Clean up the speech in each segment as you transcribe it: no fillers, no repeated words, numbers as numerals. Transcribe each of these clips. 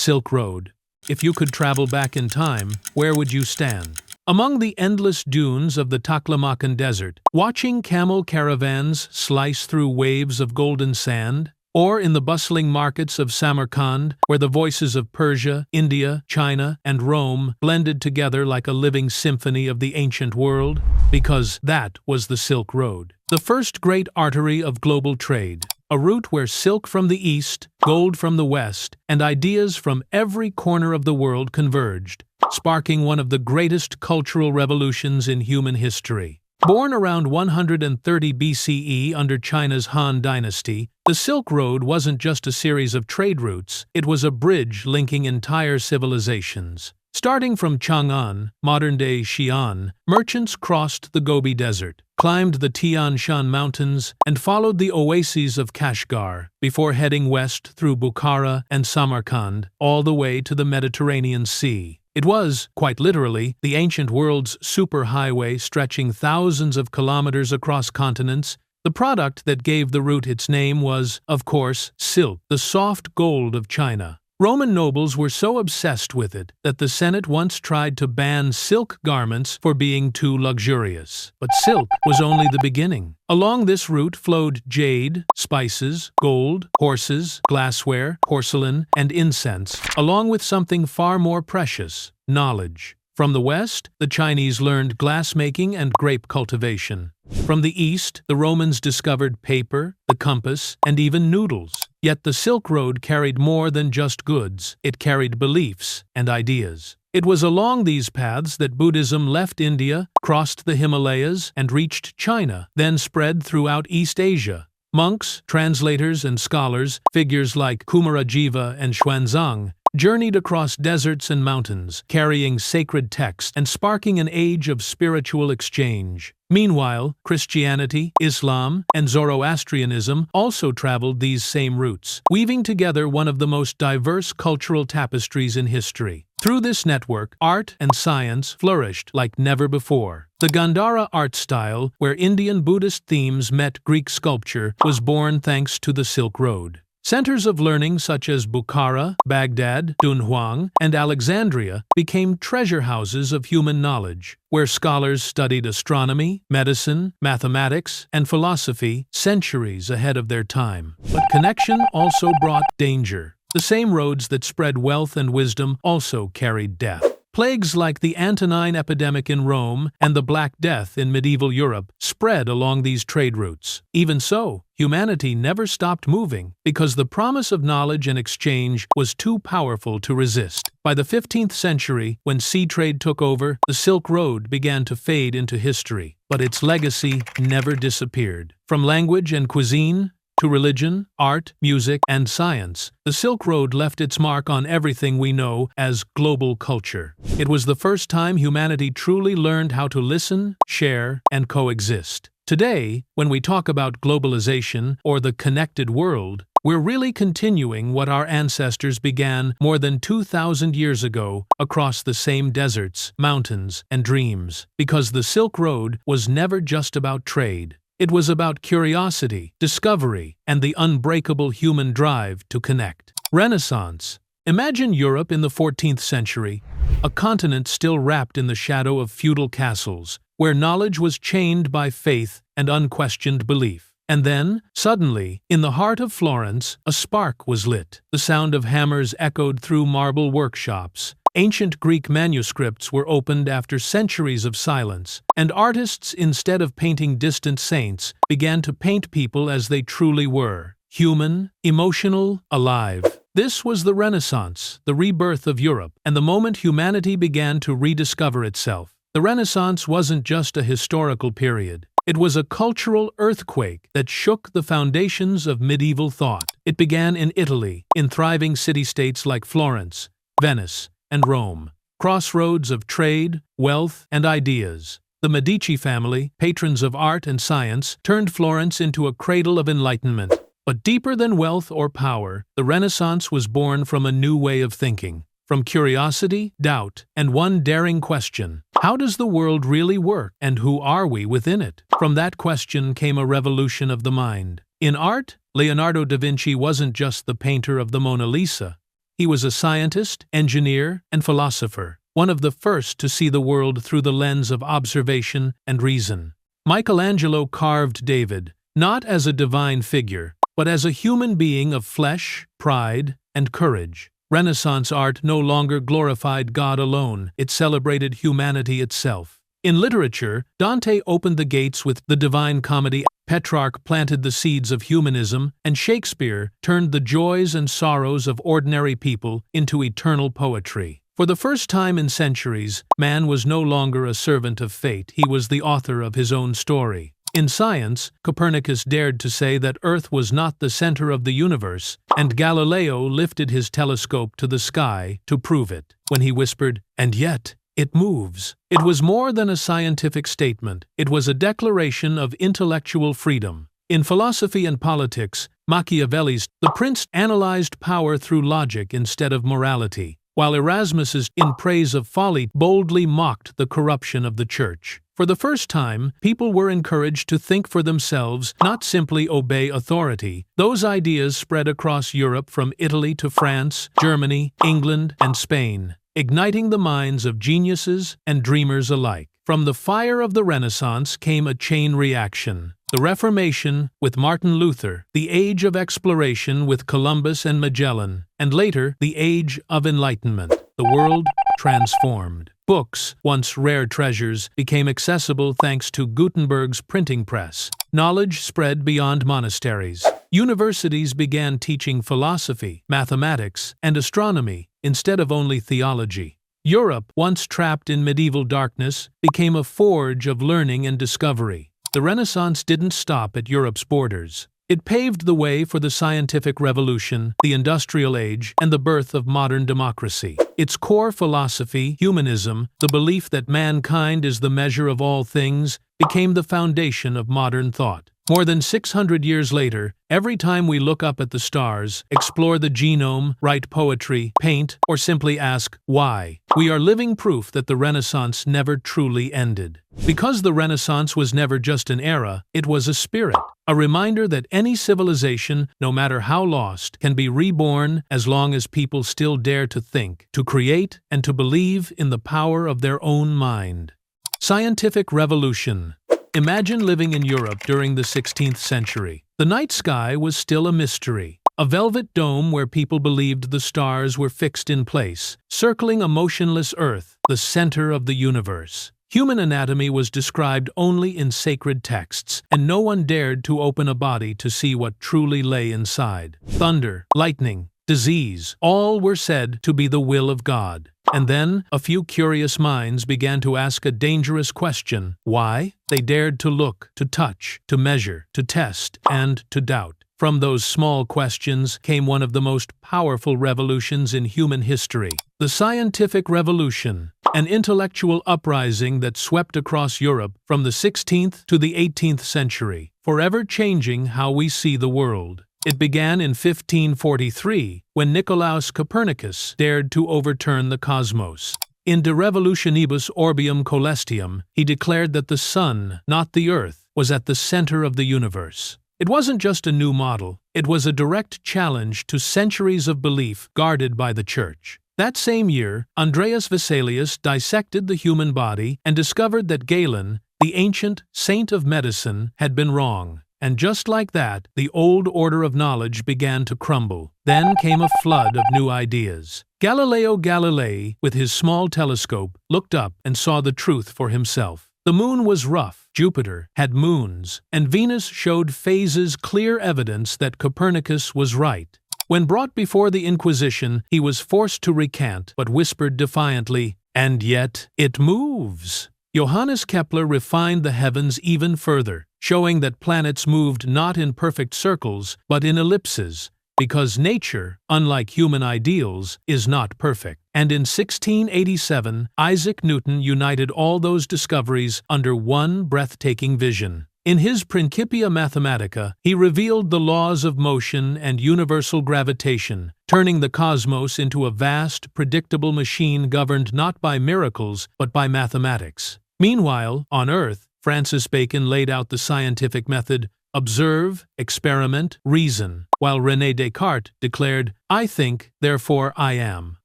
Silk Road. If you could travel back in time, where would you stand? Among the endless dunes of the Taklamakan Desert, watching camel caravans slice through waves of golden sand, or in the bustling markets of Samarkand, where the voices of Persia, India, China, and Rome blended together like a living symphony of the ancient world, because that was the Silk Road, the first great artery of global trade, a route where silk from the east, gold from the west, and ideas from every corner of the world converged, sparking one of the greatest cultural revolutions in human history. Born around 130 BCE under China's Han Dynasty, the Silk Road wasn't just a series of trade routes, it was a bridge linking entire civilizations. Starting from Chang'an, modern-day Xi'an, merchants crossed the Gobi Desert, climbed the Tian Shan Mountains, and followed the oases of Kashgar, before heading west through Bukhara and Samarkand, all the way to the Mediterranean Sea. It was, quite literally, the ancient world's superhighway stretching thousands of kilometers across continents. The product that gave the route its name was, of course, silk, the soft gold of China. Roman nobles were so obsessed with it that the Senate once tried to ban silk garments for being too luxurious. But silk was only the beginning. Along this route flowed jade, spices, gold, horses, glassware, porcelain, and incense, along with something far more precious: knowledge. From the west, the Chinese learned glassmaking and grape cultivation. From the east, the Romans discovered paper, the compass, and even noodles. Yet the Silk Road carried more than just goods, it carried beliefs and ideas. It was along these paths that Buddhism left India, crossed the Himalayas, and reached China, then spread throughout East Asia. Monks, translators, and scholars, figures like Kumarajiva and Xuanzang, journeyed across deserts and mountains, carrying sacred texts and sparking an age of spiritual exchange. Meanwhile, Christianity, Islam, and Zoroastrianism also traveled these same routes, weaving together one of the most diverse cultural tapestries in history. Through this network, art and science flourished like never before. The Gandhara art style, where Indian Buddhist themes met Greek sculpture, was born thanks to the Silk Road. Centers of learning such as Bukhara, Baghdad, Dunhuang, and Alexandria became treasure houses of human knowledge, where scholars studied astronomy, medicine, mathematics, and philosophy centuries ahead of their time. But connection also brought danger. The same roads that spread wealth and wisdom also carried death. Plagues like the Antonine epidemic in Rome and the Black Death in medieval Europe spread along these trade routes. Even so, humanity never stopped moving because the promise of knowledge and exchange was too powerful to resist. By the 15th century, when sea trade took over, the Silk Road began to fade into history, but its legacy never disappeared. From language and cuisine to religion, art, music, and science, the Silk Road left its mark on everything we know as global culture. It was the first time humanity truly learned how to listen, share, and coexist. Today, when we talk about globalization or the connected world, we're really continuing what our ancestors began more than 2,000 years ago across the same deserts, mountains, and dreams. Because the Silk Road was never just about trade. It was about curiosity, discovery, and the unbreakable human drive to connect. Renaissance. Imagine Europe in the 14th century, a continent still wrapped in the shadow of feudal castles, where knowledge was chained by faith and unquestioned belief. And then, suddenly, in the heart of Florence, a spark was lit. The sound of hammers echoed through marble workshops. Ancient Greek manuscripts were opened after centuries of silence, and artists, instead of painting distant saints, began to paint people as they truly were: human, emotional, alive. This was the Renaissance, the rebirth of Europe, and the moment humanity began to rediscover itself. The Renaissance wasn't just a historical period. It was a cultural earthquake that shook the foundations of medieval thought. It began in Italy, in thriving city-states like Florence, Venice, and Rome, crossroads of trade, wealth, and ideas. The Medici family, patrons of art and science, turned Florence into a cradle of enlightenment. But deeper than wealth or power, the Renaissance was born from a new way of thinking. From curiosity, doubt, and one daring question: how does the world really work, and who are we within it? From that question came a revolution of the mind. In art, Leonardo da Vinci wasn't just the painter of the Mona Lisa. He was a scientist, engineer, and philosopher, one of the first to see the world through the lens of observation and reason. Michelangelo carved David, not as a divine figure, but as a human being of flesh, pride, and courage. Renaissance art no longer glorified God alone, it celebrated humanity itself. In literature, Dante opened the gates with the Divine Comedy, Petrarch planted the seeds of humanism, and Shakespeare turned the joys and sorrows of ordinary people into eternal poetry. For the first time in centuries, man was no longer a servant of fate, he was the author of his own story. In science, Copernicus dared to say that Earth was not the center of the universe, and Galileo lifted his telescope to the sky to prove it, when he whispered, "And yet, it moves." It was more than a scientific statement, it was a declaration of intellectual freedom. In philosophy and politics, Machiavelli's The Prince analyzed power through logic instead of morality, while Erasmus's In Praise of Folly boldly mocked the corruption of the Church. For the first time, people were encouraged to think for themselves, not simply obey authority. Those ideas spread across Europe from Italy to France, Germany, England, and Spain, igniting the minds of geniuses and dreamers alike. From the fire of the Renaissance came a chain reaction. The Reformation with Martin Luther, the Age of Exploration with Columbus and Magellan, and later the Age of Enlightenment. The world transformed. Books, once rare treasures, became accessible thanks to Gutenberg's printing press. Knowledge spread beyond monasteries. Universities began teaching philosophy, mathematics, and astronomy instead of only theology. Europe, once trapped in medieval darkness, became a forge of learning and discovery. The Renaissance didn't stop at Europe's borders. It paved the way for the scientific revolution, the industrial age, and the birth of modern democracy. Its core philosophy, humanism, the belief that mankind is the measure of all things, became the foundation of modern thought. More than 600 years later, every time we look up at the stars, explore the genome, write poetry, paint, or simply ask, why? We are living proof that the Renaissance never truly ended. Because the Renaissance was never just an era, it was a spirit. A reminder that any civilization, no matter how lost, can be reborn as long as people still dare to think, to create, and to believe in the power of their own mind. Scientific revolution. Imagine living in Europe during the 16th century. The night sky was still a mystery. A velvet dome where people believed the stars were fixed in place, circling a motionless Earth, the center of the universe. Human anatomy was described only in sacred texts, and no one dared to open a body to see what truly lay inside. Thunder, lightning, disease, all were said to be the will of God. And then, a few curious minds began to ask a dangerous question. Why? They dared to look, to touch, to measure, to test, and to doubt. From those small questions came one of the most powerful revolutions in human history. The scientific revolution, an intellectual uprising that swept across Europe from the 16th to the 18th century, forever changing how we see the world. It began in 1543, when Nicolaus Copernicus dared to overturn the cosmos. In De Revolutionibus Orbium Coelestium, he declared that the sun, not the earth, was at the center of the universe. It wasn't just a new model, it was a direct challenge to centuries of belief guarded by the Church. That same year, Andreas Vesalius dissected the human body and discovered that Galen, the ancient saint of medicine, had been wrong. And just like that, the old order of knowledge began to crumble. Then came a flood of new ideas. Galileo Galilei, with his small telescope, looked up and saw the truth for himself. The moon was rough, Jupiter had moons, and Venus showed phases, clear evidence that Copernicus was right. When brought before the Inquisition, he was forced to recant, but whispered defiantly, "And yet, it moves." Johannes Kepler refined the heavens even further, showing that planets moved not in perfect circles, but in ellipses, because nature, unlike human ideals, is not perfect. And in 1687, Isaac Newton united all those discoveries under one breathtaking vision. In his Principia Mathematica, he revealed the laws of motion and universal gravitation, turning the cosmos into a vast, predictable machine governed not by miracles, but by mathematics. Meanwhile, on Earth, Francis Bacon laid out the scientific method observe, experiment, reason, while René Descartes declared, "I think, therefore I am,"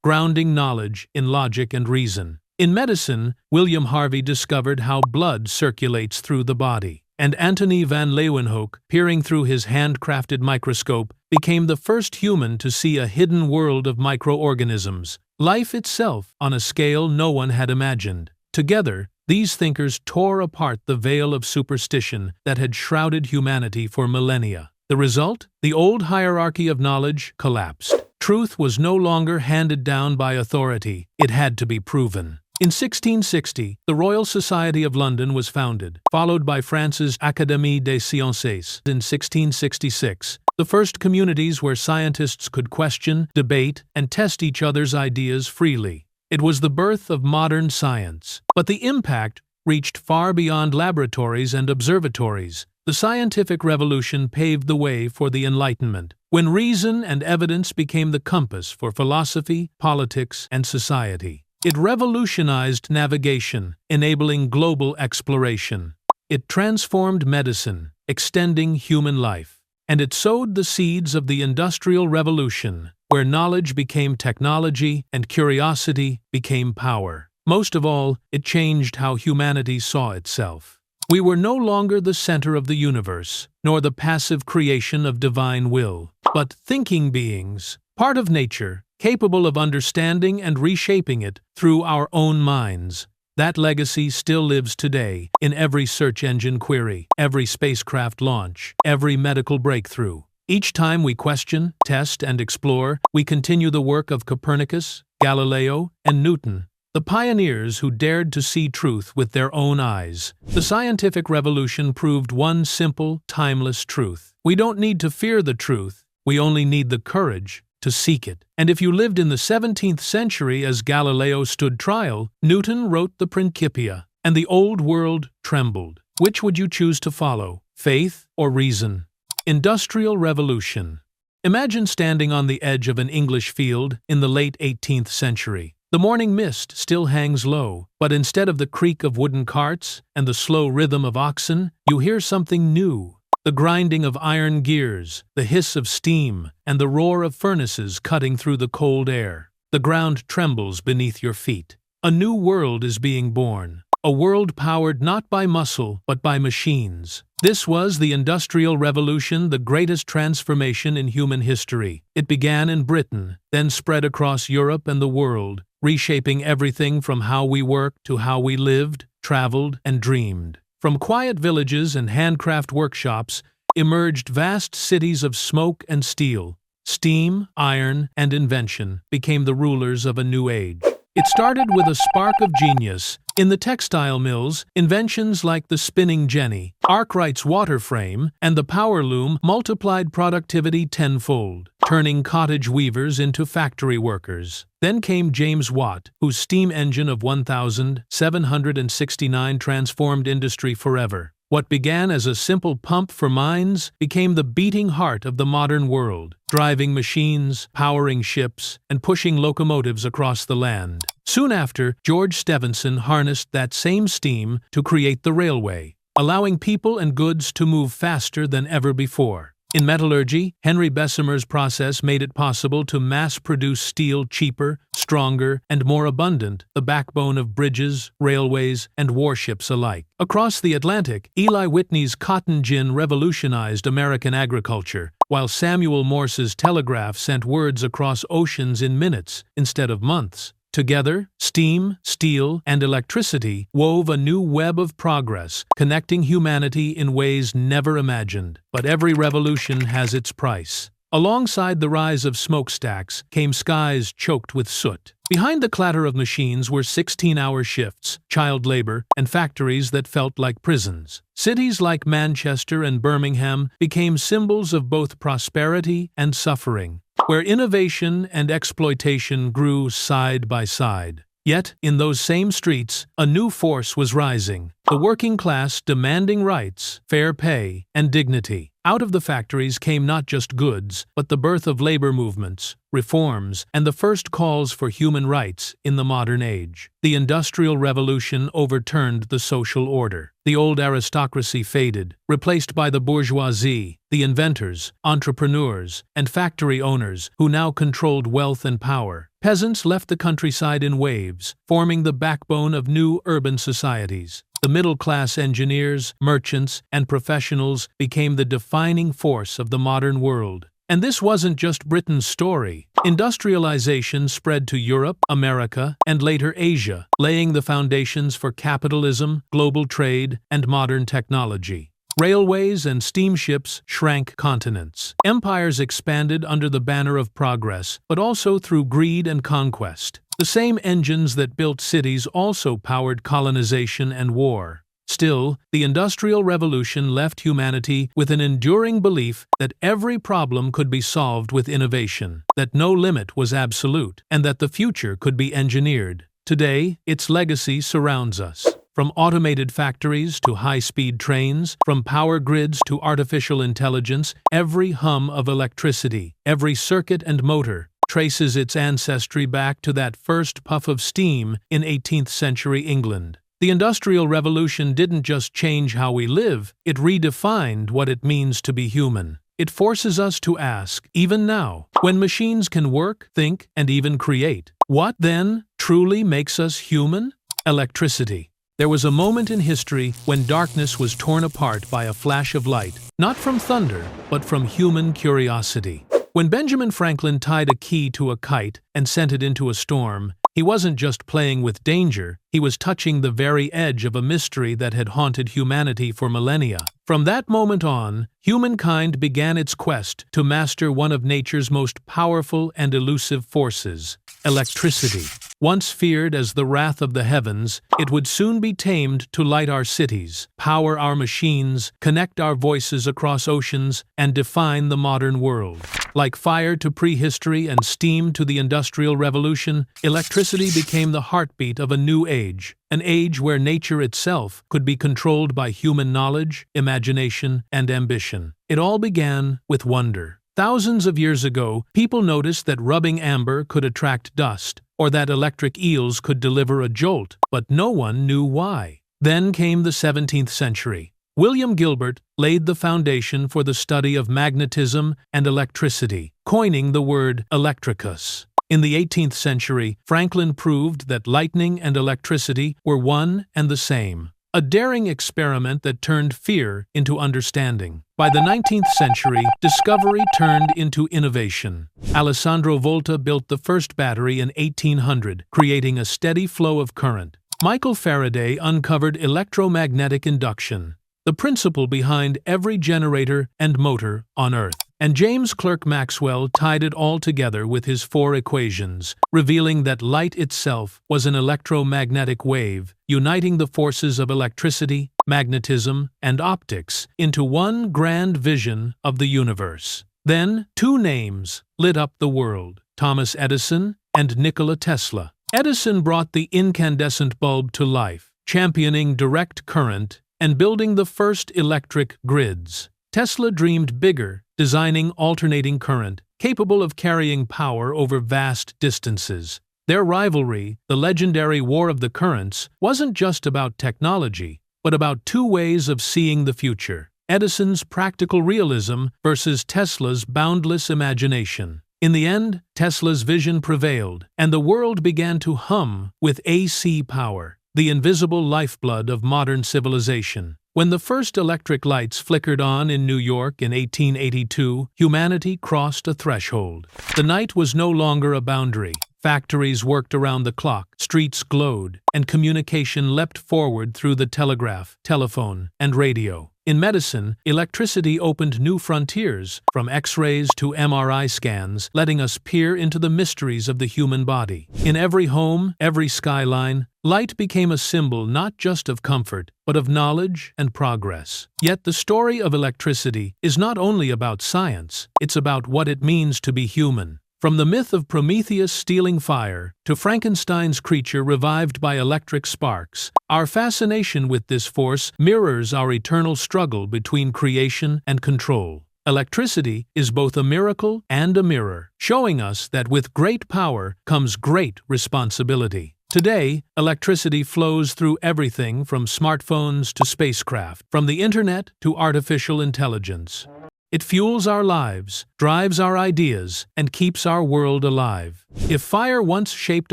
grounding knowledge in logic and reason. In medicine, William Harvey discovered how blood circulates through the body, and Antony van Leeuwenhoek, peering through his handcrafted microscope, became the first human to see a hidden world of microorganisms, life itself on a scale no one had imagined. Together, these thinkers tore apart the veil of superstition that had shrouded humanity for millennia. The result? The old hierarchy of knowledge collapsed. Truth was no longer handed down by authority, it had to be proven. In 1660, the Royal Society of London was founded, followed by France's Académie des Sciences in 1666, the first communities where scientists could question, debate, and test each other's ideas freely. It was the birth of modern science. But the impact reached far beyond laboratories and observatories. The scientific revolution paved the way for the Enlightenment, when reason and evidence became the compass for philosophy, politics, and society. It revolutionized navigation, enabling global exploration. It transformed medicine, extending human life. And it sowed the seeds of the Industrial Revolution, where knowledge became technology and curiosity became power. Most of all, it changed how humanity saw itself. We were no longer the center of the universe, nor the passive creation of divine will, but thinking beings, part of nature, capable of understanding and reshaping it through our own minds. That legacy still lives today in every search engine query, every spacecraft launch, every medical breakthrough. Each time we question, test, and explore, we continue the work of Copernicus, Galileo, and Newton, the pioneers who dared to see truth with their own eyes. The scientific revolution proved one simple, timeless truth. We don't need to fear the truth, we only need the courage to seek it. And if you lived in the 17th century as Galileo stood trial, Newton wrote the Principia, and the old world trembled. Which would you choose to follow, faith or reason? Industrial Revolution. Imagine standing on the edge of an English field in the late 18th century. The morning mist still hangs low, but instead of the creak of wooden carts and the slow rhythm of oxen, you hear something new. The grinding of iron gears, the hiss of steam, and the roar of furnaces cutting through the cold air. The ground trembles beneath your feet. A new world is being born. A world powered not by muscle, but by machines. This was the Industrial Revolution, the greatest transformation in human history. It began in Britain, then spread across Europe and the world, reshaping everything from how we worked to how we lived, traveled, and dreamed. From quiet villages and handcraft workshops emerged vast cities of smoke and steel. Steam, iron, and invention became the rulers of a new age. It started with a spark of genius. In the textile mills, inventions like the spinning jenny, Arkwright's water frame, and the power loom multiplied productivity tenfold, turning cottage weavers into factory workers. Then came James Watt, whose steam engine of 1769 transformed industry forever. What began as a simple pump for mines became the beating heart of the modern world, driving machines, powering ships, and pushing locomotives across the land. Soon after, George Stephenson harnessed that same steam to create the railway, allowing people and goods to move faster than ever before. In metallurgy, Henry Bessemer's process made it possible to mass-produce steel cheaper, stronger, and more abundant, the backbone of bridges, railways, and warships alike. Across the Atlantic, Eli Whitney's cotton gin revolutionized American agriculture, while Samuel Morse's telegraph sent words across oceans in minutes instead of months. Together, steam, steel, and electricity wove a new web of progress, connecting humanity in ways never imagined. But every revolution has its price. Alongside the rise of smokestacks came skies choked with soot. Behind the clatter of machines were 16-hour shifts, child labor, and factories that felt like prisons. Cities like Manchester and Birmingham became symbols of both prosperity and suffering, where innovation and exploitation grew side by side. Yet, in those same streets, a new force was rising. the working class demanding rights, fair pay, and dignity. Out of the factories came not just goods, but the birth of labor movements, reforms, and the first calls for human rights in the modern age. The Industrial Revolution overturned the social order. The old aristocracy faded, replaced by the bourgeoisie, the inventors, entrepreneurs, and factory owners who now controlled wealth and power. Peasants left the countryside in waves, forming the backbone of new urban societies. The middle-class engineers, merchants, and professionals became the defining force of the modern world. And this wasn't just Britain's story. Industrialization spread to Europe, America, and later Asia, laying the foundations for capitalism, global trade, and modern technology. Railways and steamships shrank continents. Empires expanded under the banner of progress, but also through greed and conquest. The same engines that built cities also powered colonization and war. Still, the Industrial Revolution left humanity with an enduring belief that every problem could be solved with innovation, that no limit was absolute, and that the future could be engineered. Today, its legacy surrounds us. From automated factories to high-speed trains, from power grids to artificial intelligence, every hum of electricity, every circuit and motor, traces its ancestry back to that first puff of steam in 18th century England. The Industrial Revolution didn't just change how we live, it redefined what it means to be human. It forces us to ask, even now, when machines can work, think, and even create, what then truly makes us human? Electricity. There was a moment in history when darkness was torn apart by a flash of light, not from thunder, but from human curiosity. When Benjamin Franklin tied a key to a kite and sent it into a storm, he wasn't just playing with danger, he was touching the very edge of a mystery that had haunted humanity for millennia. From that moment on, humankind began its quest to master one of nature's most powerful and elusive forces, electricity. Once feared as the wrath of the heavens, it would soon be tamed to light our cities, power our machines, connect our voices across oceans, and define the modern world. Like fire to prehistory and steam to the Industrial Revolution, electricity became the heartbeat of a new age, an age where nature itself could be controlled by human knowledge, imagination, and ambition. It all began with wonder. Thousands of years ago, people noticed that rubbing amber could attract dust, or that electric eels could deliver a jolt, but no one knew why. Then came the 17th century. William Gilbert laid the foundation for the study of magnetism and electricity, coining the word electricus. In the 18th century, Franklin proved that lightning and electricity were one and the same, a daring experiment that turned fear into understanding. By the 19th century, discovery turned into innovation. Alessandro Volta built the first battery in 1800, creating a steady flow of current. Michael Faraday uncovered electromagnetic induction, the principle behind every generator and motor on Earth. And James Clerk Maxwell tied it all together with his 4 equations, revealing that light itself was an electromagnetic wave, uniting the forces of electricity, magnetism, and optics into one grand vision of the universe. Then, 2 names lit up the world: Thomas Edison and Nikola Tesla. Edison brought the incandescent bulb to life, championing direct current and building the first electric grids. Tesla dreamed bigger, designing alternating current, capable of carrying power over vast distances. Their rivalry, the legendary War of the Currents, wasn't just about technology, but about 2 ways of seeing the future: Edison's practical realism versus Tesla's boundless imagination. In the end, Tesla's vision prevailed, and the world began to hum with AC power, the invisible lifeblood of modern civilization. When the first electric lights flickered on in New York in 1882, humanity crossed a threshold. The night was no longer a boundary. Factories worked around the clock, streets glowed, and communication leapt forward through the telegraph, telephone, and radio. In medicine, electricity opened new frontiers, from X-rays to MRI scans, letting us peer into the mysteries of the human body. In every home, every skyline, light became a symbol not just of comfort, but of knowledge and progress. Yet the story of electricity is not only about science, it's about what it means to be human. From the myth of Prometheus stealing fire to Frankenstein's creature revived by electric sparks, our fascination with this force mirrors our eternal struggle between creation and control. Electricity is both a miracle and a mirror, showing us that with great power comes great responsibility. Today, electricity flows through everything from smartphones to spacecraft, from the internet to artificial intelligence. It fuels our lives, drives our ideas, and keeps our world alive. If fire once shaped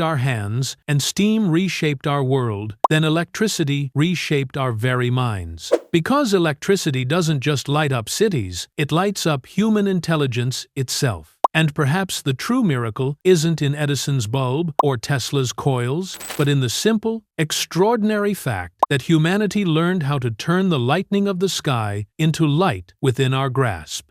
our hands and steam reshaped our world, then electricity reshaped our very minds. Because electricity doesn't just light up cities, it lights up human intelligence itself. And perhaps the true miracle isn't in Edison's bulb or Tesla's coils, but in the simple, extraordinary fact that humanity learned how to turn the lightning of the sky into light within our grasp.